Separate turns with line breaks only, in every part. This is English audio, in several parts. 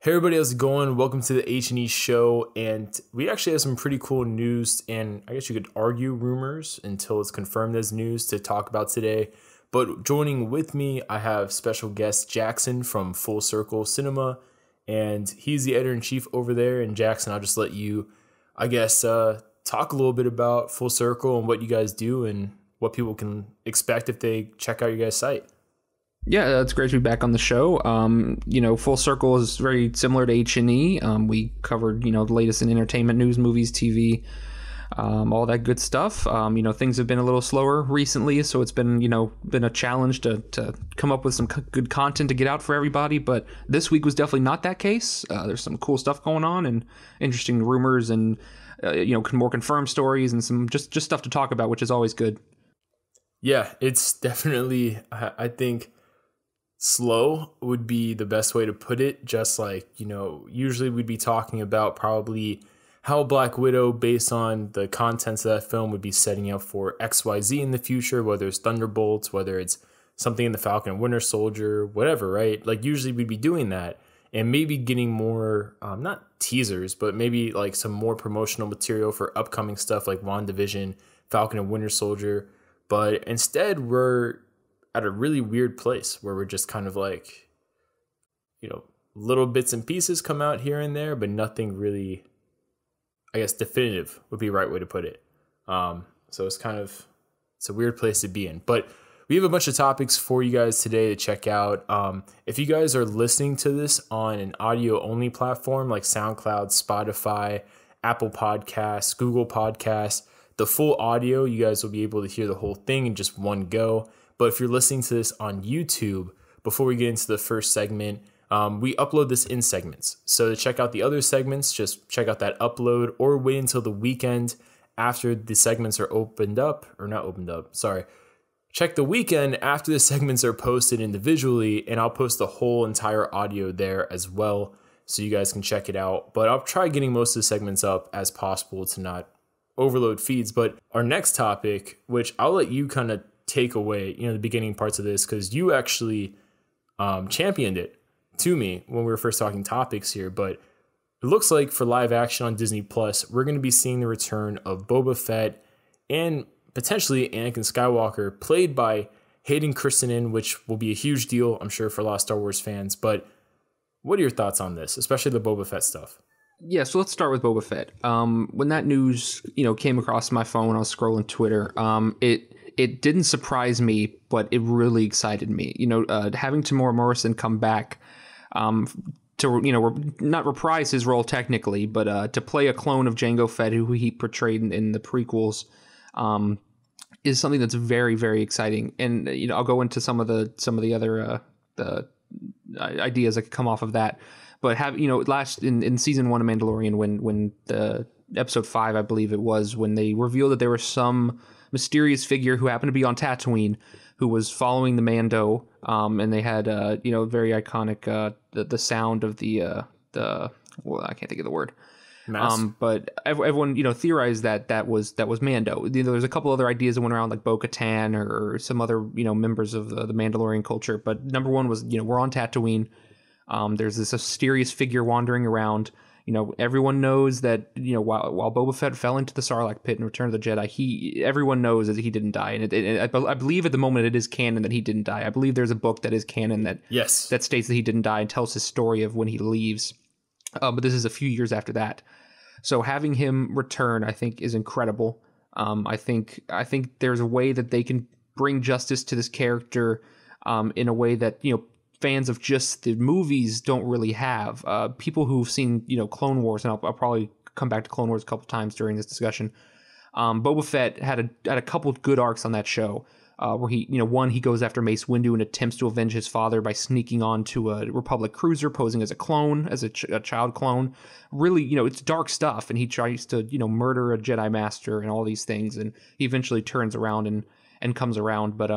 Hey everybody, how's it going? Welcome to the H&E show, and we actually have some pretty cool news, and I guess you could argue rumors until it's confirmed as news to talk about today. But joining with me, I have special guest Jackson from Full Circle Cinema, and he's the editor-in-chief over there. And Jackson, I'll just let you, I guess, talk a little bit about Full Circle and what you guys do and what people can expect if they check out your guys' site.
Yeah, it's great to be back on the show. Full Circle is very similar to H&E. We covered, the latest in entertainment news, movies, TV, all that good stuff. Things have been a little slower recently, so it's been, been a challenge to come up with some good content to get out for everybody. But this week was definitely not that case. There's some cool stuff going on and interesting rumors and, more confirmed stories and some just stuff to talk about, which is always good.
Yeah, it's definitely, I think, slow would be the best way to put it. Just like, usually we'd be talking about probably how Black Widow, based on the contents of that film, would be setting up for XYZ in the future, whether it's Thunderbolts, whether it's something in the Falcon and Winter Soldier, whatever, right? Like usually we'd be doing that and maybe getting more, not teasers, but maybe like some more promotional material for upcoming stuff like WandaVision, Falcon and Winter Soldier. But instead we're at a really weird place where we're just kind of like, little bits and pieces come out here and there, but nothing really, I guess, definitive would be the right way to put it. So it's a weird place to be in. But we have a bunch of topics for you guys today to check out. If you guys are listening to this on an audio-only platform like SoundCloud, Spotify, Apple Podcasts, Google Podcasts, the full audio, you guys will be able to hear the whole thing in just one go. But if you're listening to this on YouTube, before we get into the first segment, we upload this in segments. So to check out the other segments, just check out that upload or wait until the weekend after the segments are Check the weekend after the segments are posted individually, and I'll post the whole entire audio there as well so you guys can check it out. But I'll try getting most of the segments up as possible to not overload feeds. But our next topic, which I'll let you kind of take away, the beginning parts of this, because you actually championed it to me when we were first talking topics here. But it looks like for live action on Disney Plus, we're going to be seeing the return of Boba Fett and potentially Anakin Skywalker, played by Hayden Christensen, which will be a huge deal, I'm sure, for a lot of Star Wars fans. But what are your thoughts on this, especially the Boba Fett stuff?
Yeah, so let's start with Boba Fett. When that news, came across my phone when I was scrolling Twitter, it didn't surprise me, but it really excited me. Having Tamora Morrison come back to, not reprise his role technically, but to play a clone of Jango Fett, who he portrayed in the prequels, is something that's very, very exciting. And I'll go into some of the other the ideas that could come off of that. But last in season 1 of Mandalorian, when the episode 5, I believe it was, when they revealed that there was some mysterious figure who happened to be on Tatooine who was following the Mando, and they had very iconic the sound of the I can't think of the word. But everyone theorized that was Mando. There's a couple other ideas that went around, like Bo-Katan or some other members of the Mandalorian culture. But number one was we're on Tatooine. There's this mysterious figure wandering around. Everyone knows that, while Boba Fett fell into the Sarlacc pit in Return of the Jedi, everyone knows that he didn't die. And I believe at the moment it is canon that he didn't die. I believe there's a book that is canon that states that he didn't die and tells his story of when he leaves. But this is a few years after that. So having him return, I think, is incredible. I think there's a way that they can bring justice to this character in a way that, fans of just the movies don't really have. People who've seen, Clone Wars, and I'll probably come back to Clone Wars a couple times during this discussion. Boba Fett had a couple of good arcs on that show, where he goes after Mace Windu and attempts to avenge his father by sneaking onto a Republic cruiser, posing as a clone, as a child clone. Really, it's dark stuff, and he tries to, murder a Jedi Master and all these things, and he eventually turns around and comes around, but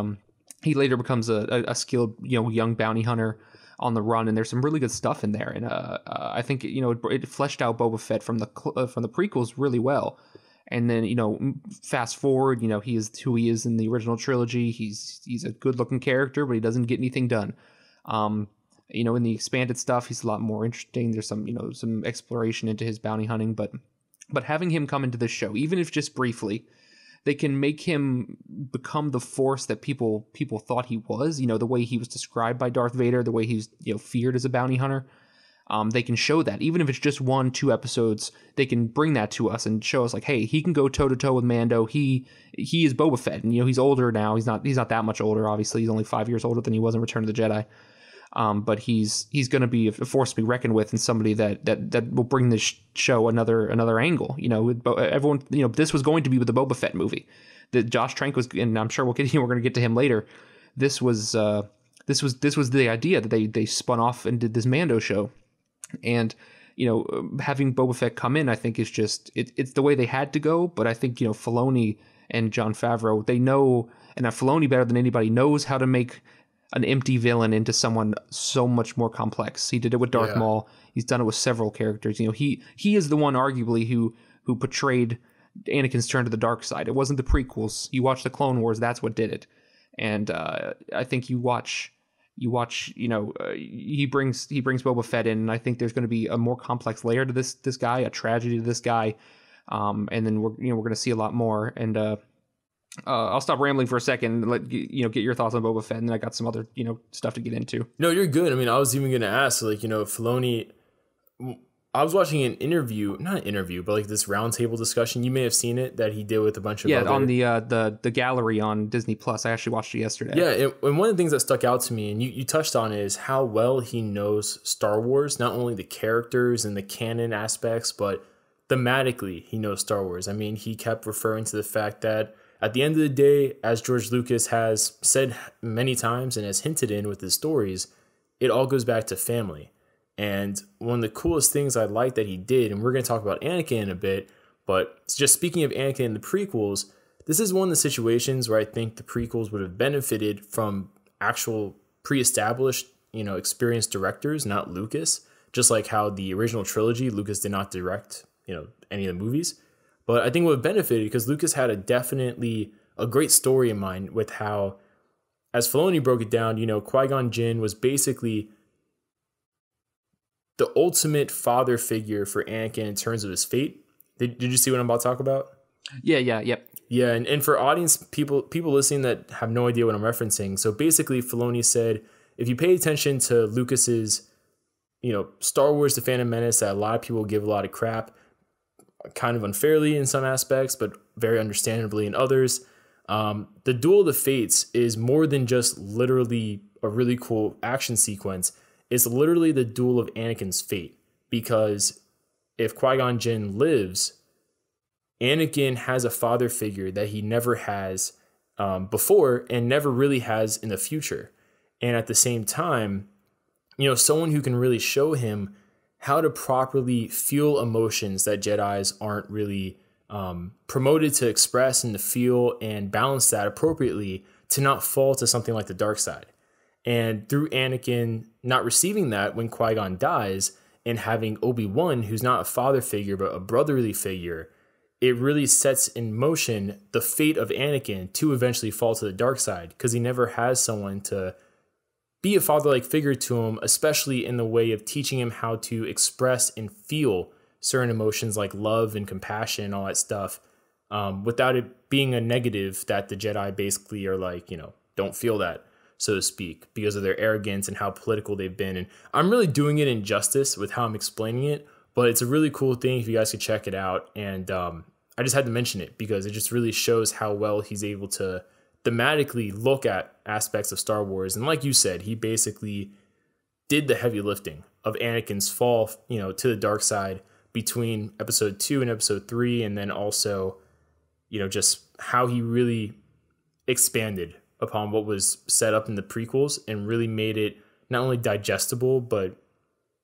he later becomes a skilled, young bounty hunter on the run, and there's some really good stuff in there. And I think it fleshed out Boba Fett from the prequels really well. And then fast forward, he is who he is in the original trilogy. He's a good looking character, but he doesn't get anything done. In the expanded stuff, he's a lot more interesting. There's some exploration into his bounty hunting, but having him come into this show, even if just briefly, they can make him become the force that people thought he was. The way he was described by Darth Vader, the way he's feared as a bounty hunter. They can show that, even if it's just 1-2 episodes, they can bring that to us and show us like, hey, he can go toe to toe with Mando. He is Boba Fett, and he's older now. He's not that much older. Obviously, he's only 5 years older than he was in Return of the Jedi. But he's going to be a force to be reckoned with, and somebody that will bring this show another angle. Everyone, this was going to be with the Boba Fett movie that Josh Trank was, and I'm sure we're going to get to him later. This was the idea that they spun off and did this Mando show. And, having Boba Fett come in, I think is just, it's the way they had to go. But I think, Filoni and Jon Favreau, they know, and Filoni better than anybody knows how to make an empty villain into someone so much more complex. He did it with Darth Maul. He's done it with several characters. He is the one arguably who portrayed Anakin's turn to the dark side. It wasn't the prequels. You watch the Clone Wars, that's what did it. And I think you watch, he brings Boba Fett in, and I think there's going to be a more complex layer to this guy, a tragedy to this guy, and then we're going to see a lot more. And I'll stop rambling for a second and let get your thoughts on Boba Fett, and then I got some other stuff to get into.
No, you're good. I mean, I was even going to ask, Filoni. I was watching not an interview, but this roundtable discussion. You may have seen it that he did with a bunch of
on the gallery on Disney Plus. I actually watched it yesterday.
Yeah, and one of the things that stuck out to me, and you touched on it, is how well he knows Star Wars. Not only the characters and the canon aspects, but thematically he knows Star Wars. I mean, he kept referring to the fact that at the end of the day, as George Lucas has said many times and has hinted in with his stories, it all goes back to family. And one of the coolest things I like that he did, and we're going to talk about Anakin in a bit, but just speaking of Anakin in the prequels, this is one of the situations where I think the prequels would have benefited from actual pre-established, experienced directors, not Lucas, just like how the original trilogy, Lucas did not direct, any of the movies. But I think it would have benefited because Lucas had definitely a great story in mind with how, as Filoni broke it down, Qui-Gon Jinn was basically the ultimate father figure for Anakin in terms of his fate. Did you see what I'm about to talk about?
Yep.
Yeah, and for audience, people listening that have no idea what I'm referencing, so basically Filoni said, if you pay attention to Lucas's, Star Wars The Phantom Menace, that a lot of people give a lot of crap, kind of unfairly in some aspects, but very understandably in others. The Duel of the Fates is more than just literally a really cool action sequence. It's literally the duel of Anakin's fate, because if Qui-Gon Jinn lives, Anakin has a father figure that he never has before and never really has in the future. And at the same time, someone who can really show him how to properly feel emotions that Jedis aren't really promoted to express and to feel, and balance that appropriately to not fall to something like the dark side. And through Anakin not receiving that when Qui-Gon dies, and having Obi-Wan, who's not a father figure but a brotherly figure, it really sets in motion the fate of Anakin to eventually fall to the dark side, because he never has someone to be a father-like figure to him, especially in the way of teaching him how to express and feel certain emotions like love and compassion and all that stuff, without it being a negative that the Jedi basically are like, don't feel that, so to speak, because of their arrogance and how political they've been. And I'm really doing it injustice with how I'm explaining it, but it's a really cool thing if you guys could check it out. And I just had to mention it because it just really shows how well he's able to thematically look at aspects of Star Wars. And like you said, he basically did the heavy lifting of Anakin's fall, to the dark side between episode 2 and episode 3. And then also, just how he really expanded upon what was set up in the prequels and really made it not only digestible, but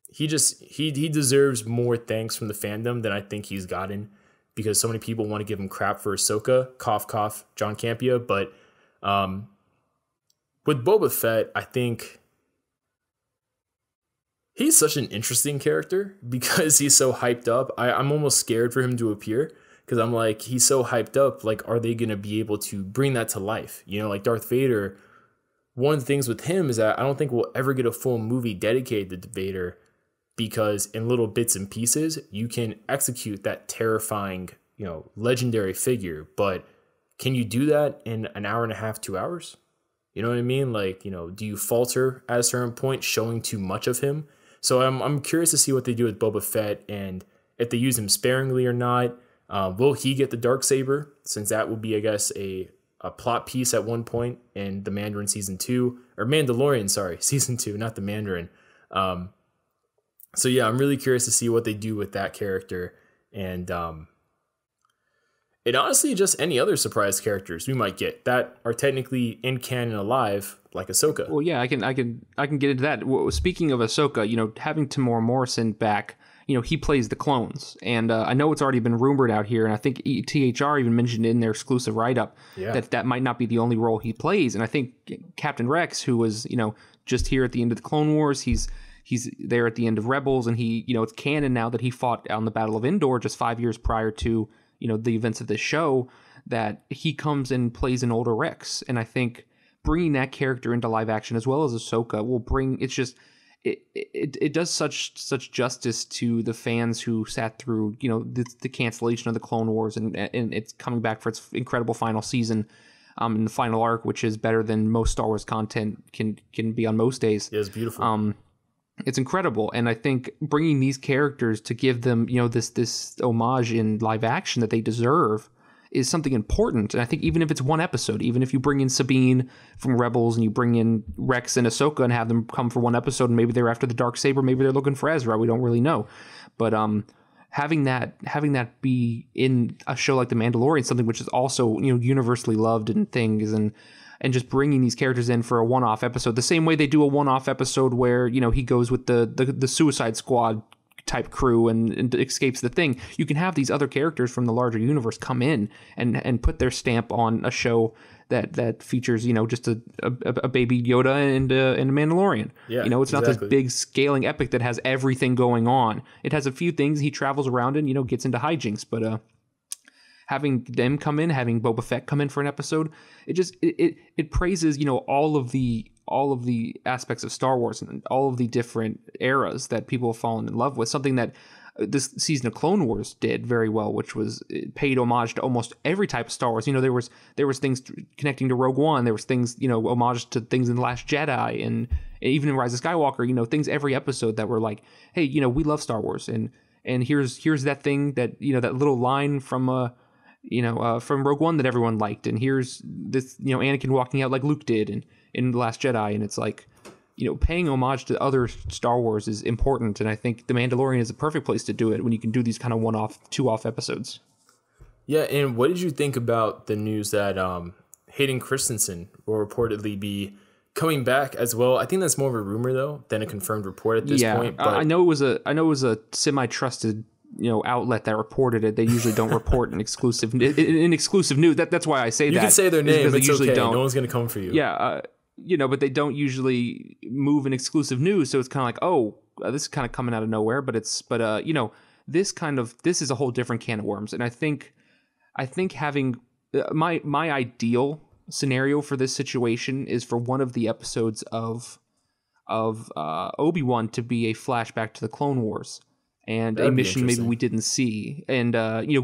he deserves more thanks from the fandom than I think he's gotten, because so many people want to give him crap for Ahsoka, cough, cough, John Campea. But with Boba Fett, I think he's such an interesting character because he's so hyped up. I'm almost scared for him to appear, because I'm like, he's so hyped up. Like, are they going to be able to bring that to life? Like Darth Vader one of the things with him is that I don't think we'll ever get a full movie dedicated to Vader, because in little bits and pieces, you can execute that terrifying, legendary figure. But can you do that in an hour and a half, 2 hours? You know what I mean? Like, do you falter at a certain point showing too much of him? So I'm curious to see what they do with Boba Fett, and if they use him sparingly or not. Will he get the Darksaber, since that will be, I guess, a plot piece at one point in the Mandarin season 2, or Mandalorian, sorry, season 2, not the Mandarin. So yeah, I'm really curious to see what they do with that character, and honestly, just any other surprise characters we might get that are technically in canon alive, like Ahsoka.
Well, yeah, I can get into that. Well, speaking of Ahsoka, having Tamora Morrison back, he plays the clones, and I know it's already been rumored out here, and I think THR even mentioned in their exclusive write-up that might not be the only role he plays. And I think Captain Rex, who was just here at the end of the Clone Wars, he's there at the end of Rebels, and it's canon now that he fought on the Battle of Endor just 5 years prior to the events of this show, that he comes and plays an older Rex. And I think bringing that character into live action as well as Ahsoka will bring, it's just, it does such justice to the fans who sat through the cancellation of the Clone Wars, and it's coming back for its incredible final season, in the final arc, which is better than most Star Wars content can be on most days.
Yeah, it's beautiful.
It's incredible, and I think bringing these characters to give them this homage in live action that they deserve is something important. And I think even if it's one episode, even if you bring in Sabine from Rebels and you bring in Rex and Ahsoka and have them come for one episode, and maybe they're after the Darksaber, maybe they're looking for Ezra, we don't really know. But having that be in a show like The Mandalorian, something which is also universally loved and things, and just bringing these characters in for a one-off episode, the same way they do a one-off episode where he goes with the Suicide Squad type crew and escapes the thing. You can have these other characters from the larger universe come in and put their stamp on a show that features just a baby Yoda and a Mandalorian.
Yeah,
it's not this big scaling epic that has everything going on. It has a few things he travels around and gets into hijinks, but having them come in, having Boba Fett come in for an episode, it praises all of the aspects of Star Wars and all of the different eras that people have fallen in love with. Something that this season of Clone Wars did very well, which was it paid homage to almost every type of Star Wars. There was things connecting to Rogue One. There was things homage to things in The Last Jedi, and even in Rise of Skywalker. Things every episode that were like, hey, we love Star Wars, and here's that thing that that little line from Rogue One that everyone liked, and here's this Anakin walking out like Luke did in The Last Jedi, and it's like paying homage to other Star Wars is important, and I think The Mandalorian is a perfect place to do it when you can do these kind of one-off, two-off episodes.
Yeah, and what did you think about the news that Hayden Christensen will reportedly be coming back as well? I think that's more of a rumor though than a confirmed report at this point. But
I know it was a semi-trusted outlet that reported it. They usually don't report an exclusive news. That's why I say
you
that.
can say their name.
They
it's
usually
okay.
don't.
No one's gonna come for you.
Yeah, but they don't usually move an exclusive news. So it's kind of like, oh, this is kind of coming out of nowhere. But this is a whole different can of worms. And I think having my ideal scenario for this situation is for one of the episodes of Obi-Wan to be a flashback to the Clone Wars. And a mission maybe we didn't see, and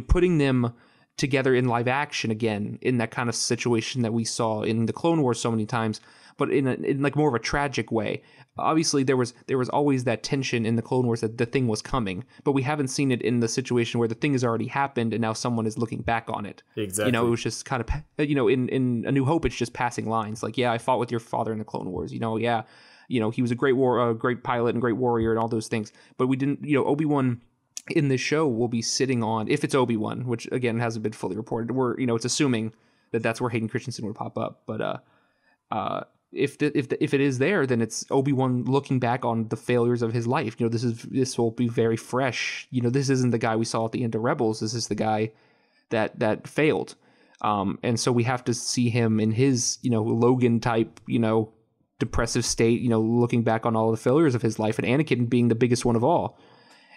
putting them together in live action again in that kind of situation that we saw in the Clone Wars so many times, but in like more of a tragic way. Obviously, there was always that tension in the Clone Wars that the thing was coming, but we haven't seen it in the situation where the thing has already happened and now someone is looking back on it.
Exactly.
It was just kind of in A New Hope, it's just passing lines like, yeah, I fought with your father in the Clone Wars. Yeah. He was a great pilot and great warrior and all those things. But we didn't, Obi-Wan in this show will be sitting on, if it's Obi-Wan, which again hasn't been fully reported, it's assuming that that's where Hayden Christensen would pop up. But if it is there, then it's Obi-Wan looking back on the failures of his life. This will be very fresh. This isn't the guy we saw at the end of Rebels. This is the guy that failed. And so we have to see him in his, Logan type, depressive state, looking back on all the failures of his life, and Anakin being the biggest one of all.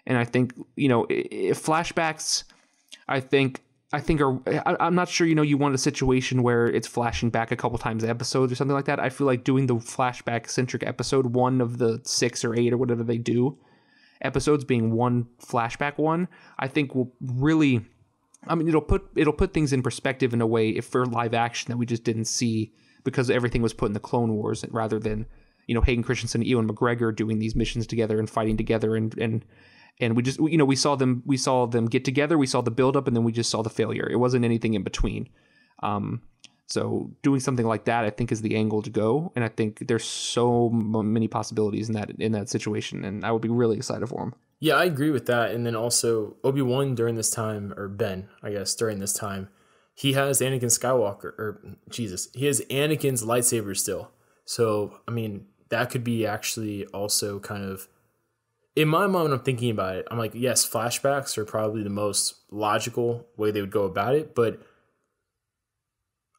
And I think, if flashbacks, I think I think I'm not sure, you want a situation where it's flashing back a couple times episodes or something like that. I feel like doing the flashback centric episode, one of the 6 or 8 or whatever they do, episodes being one flashback one, I think will really, I mean, it'll put things in perspective in a way if for live action that we just didn't see because everything was put in the Clone Wars rather than, Hayden Christensen and Ewan McGregor doing these missions together and fighting together and we just, we saw them get together, we saw the buildup, and then we just saw the failure. It wasn't anything in between. So doing something like that, I think, is the angle to go, and I think there's so many possibilities in that situation, and I would be really excited for him.
Yeah, I agree with that. And then also Obi-Wan during this time, or Ben, I guess, during this time, he has Anakin Skywalker, he has Anakin's lightsaber still. So, I mean, that could be actually also kind of, in my mind, when I'm thinking about it, I'm like, yes, flashbacks are probably the most logical way they would go about it, but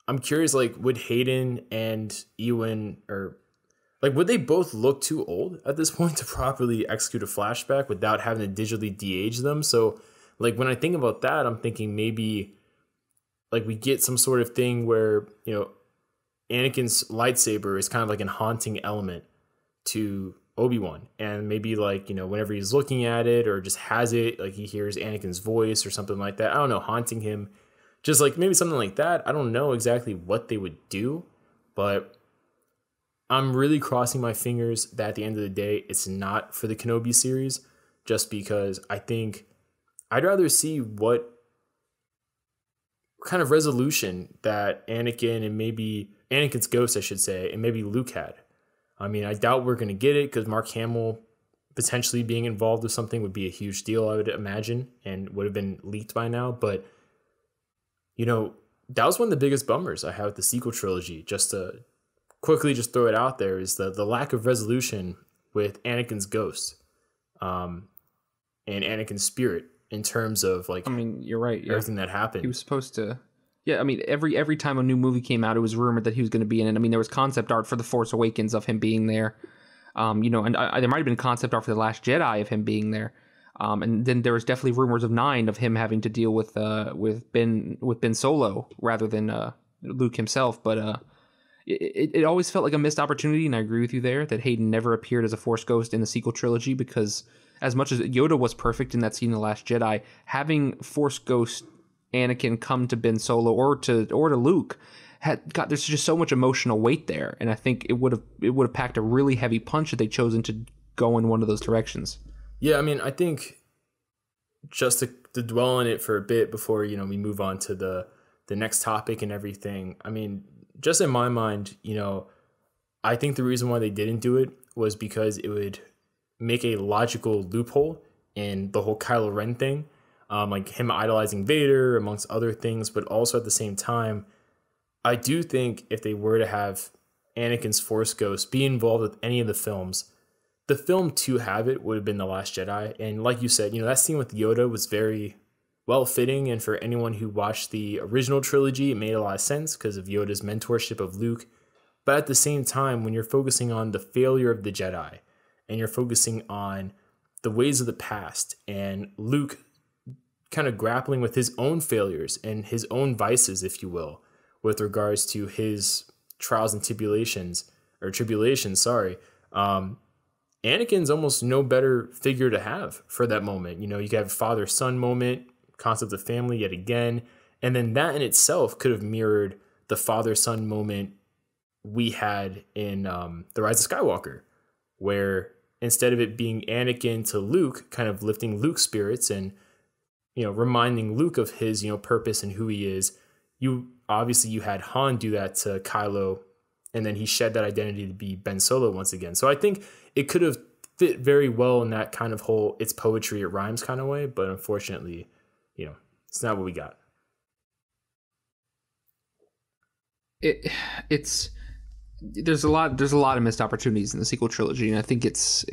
I'm curious, like, would Hayden and Ewan, or like, would they both look too old at this point to properly execute a flashback without having to digitally de-age them? So, like, when I think about that, I'm thinking maybe, like, we get some sort of thing where, Anakin's lightsaber is kind of like a haunting element to Obi-Wan, and maybe, like, whenever he's looking at it or just has it, like, he hears Anakin's voice or something like that. I don't know, haunting him. Just like maybe something like that. I don't know exactly what they would do, but I'm really crossing my fingers that at the end of the day, it's not for the Kenobi series, just because I think I'd rather see what kind of resolution that Anakin's ghost, I should say, and maybe Luke had. I mean, I doubt we're going to get it because Mark Hamill potentially being involved with something would be a huge deal, I would imagine, and would have been leaked by now. But, that was one of the biggest bummers I had with the sequel trilogy, just to quickly just throw it out there, is the lack of resolution with Anakin's ghost and Anakin's spirit in terms of, like,
I mean, you're right.
Everything that happened.
He was supposed to... Yeah, I mean, every time a new movie came out, it was rumored that he was going to be in it. I mean, there was concept art for The Force Awakens of him being there, and there might have been concept art for The Last Jedi of him being there, and then there was definitely rumors of 9 of him having to deal with Ben Solo rather than Luke himself. But it always felt like a missed opportunity, and I agree with you there that Hayden never appeared as a Force ghost in the sequel trilogy, because as much as Yoda was perfect in that scene in The Last Jedi, having Force ghost Anakin come to Ben Solo or to Luke there's just so much emotional weight there, and I think it would have packed a really heavy punch if they'd chosen to go in one of those directions. Yeah,
I mean, I think just to dwell on it for a bit before we move on to the next topic and everything. I mean, just in my mind, I think the reason why they didn't do it was because it would make a logical loophole in the whole Kylo Ren thing. Like him idolizing Vader, amongst other things, but also at the same time, I do think if they were to have Anakin's Force Ghost be involved with any of the films, the film to have it would have been The Last Jedi. And like you said, that scene with Yoda was very well fitting, and for anyone who watched the original trilogy, it made a lot of sense because of Yoda's mentorship of Luke. But at the same time, when you're focusing on the failure of the Jedi, and you're focusing on the ways of the past, and Luke kind of grappling with his own failures and his own vices, if you will, with regards to his trials and tribulations, Anakin's almost no better figure to have for that moment. You could have father-son moment, concept of family yet again, and then that in itself could have mirrored the father-son moment we had in The Rise of Skywalker, where instead of it being Anakin to Luke, kind of lifting Luke's spirits and reminding Luke of his, purpose and who he is. You had Han do that to Kylo, and then he shed that identity to be Ben Solo once again. So I think it could have fit very well in that kind of whole it's poetry, it rhymes kind of way, but unfortunately, it's not what we got.
There's a lot of missed opportunities in the sequel trilogy, and I think it's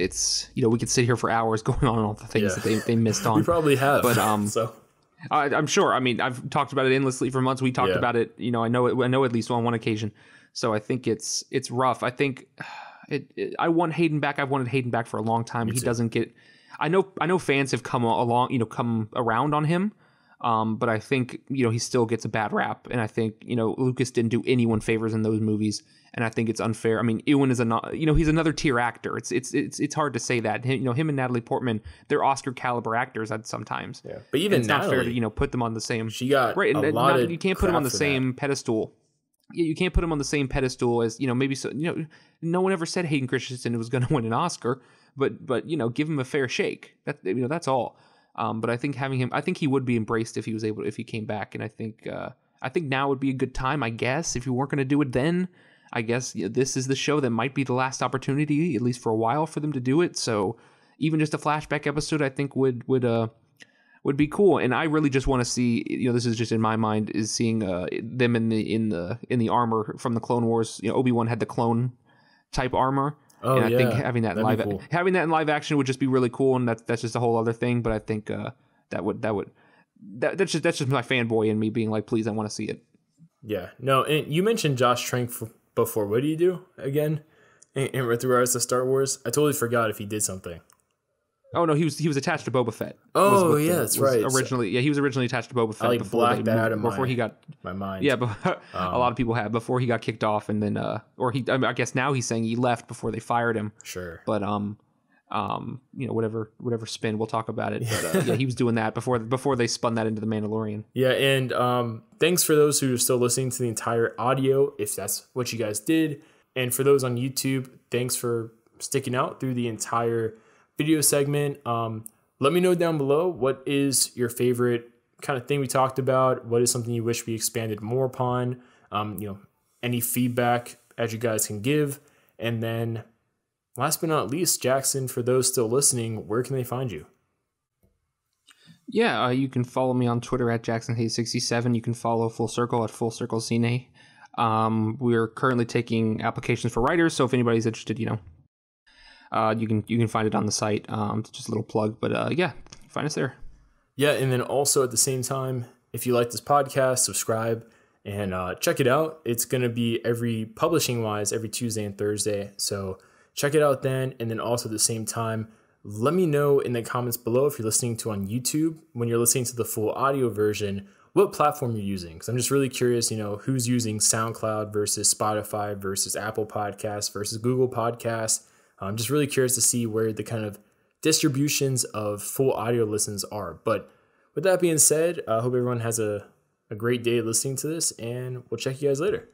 we could sit here for hours going on all the things that they missed on.
We probably have,
but
so
I'm sure. I mean, I've talked about it endlessly for months. We talked about it. I know at least on one occasion. So I think it's rough. I think I want Hayden back. I've wanted Hayden back for a long time. He doesn't get. I know fans have come around on him. But I think, he still gets a bad rap. And I think, Lucas didn't do anyone favors in those movies. And I think it's unfair. I mean, Ewan is he's another tier actor. It's hard to say that. Him and Natalie Portman, they're Oscar caliber actors at sometimes.
Yeah. But even
it's
Natalie,
not fair to, put them on the same.
She got right. A lot of
you can't put them on the same
that.
pedestal. Yeah, you can't put him on the same pedestal as, maybe so, no one ever said Hayden Christensen was going to win an Oscar, but give him a fair shake. That's all. But I think having him, I think he would be embraced if he came back. And I think now would be a good time, I guess, if you weren't going to do it then. I guess this is the show that might be the last opportunity, at least for a while, for them to do it. So even just a flashback episode, I think would be cool. And I really just want to see, this is just in my mind, is seeing them in the armor from the Clone Wars. Obi-Wan had the clone type armor.
Oh,
and I
yeah.
think having that in live action would just be really cool, and that's just a whole other thing. But I think that's just my fanboy in me being like, please, I want to see it.
Yeah, no, and you mentioned Josh Trank before. What do you do again in with regards to Star Wars? I totally forgot if he did something.
Oh no, he was attached to Boba Fett.
Oh yeah, that's right.
Originally, he was originally attached to Boba Fett
blacked that out of
my
mind.
Yeah, but a lot of people have before he got kicked off, and then I guess now he's saying he left before they fired him.
Sure.
But whatever spin, we'll talk about it. But yeah, he was doing that before they spun that into the Mandalorian.
Yeah, and thanks for those who are still listening to the entire audio, if that's what you guys did, and for those on YouTube, thanks for sticking out through the entire video segment. Let me know down below, what is your favorite kind of thing we talked about? What is something you wish we expanded more upon? Any feedback as you guys can give. And then last but not least, Jackson, for those still listening, where can they find you?
Yeah, you can follow me on Twitter at JacksonHayes67. You can follow Full Circle at Full Circle Cine. We're currently taking applications for writers, so if anybody's interested, you can find it on the site. Just a little plug, but yeah, find us there.
Yeah, and then also at the same time, if you like this podcast, subscribe and check it out. It's going to be every Tuesday and Thursday. So check it out then. And then also at the same time, let me know in the comments below if you're listening to on YouTube, when you're listening to the full audio version, what platform you're using. Because I'm just really curious, who's using SoundCloud versus Spotify versus Apple Podcasts versus Google Podcasts. I'm just really curious to see where the kind of distributions of full audio listens are. But with that being said, I hope everyone has a great day listening to this, and we'll check you guys later.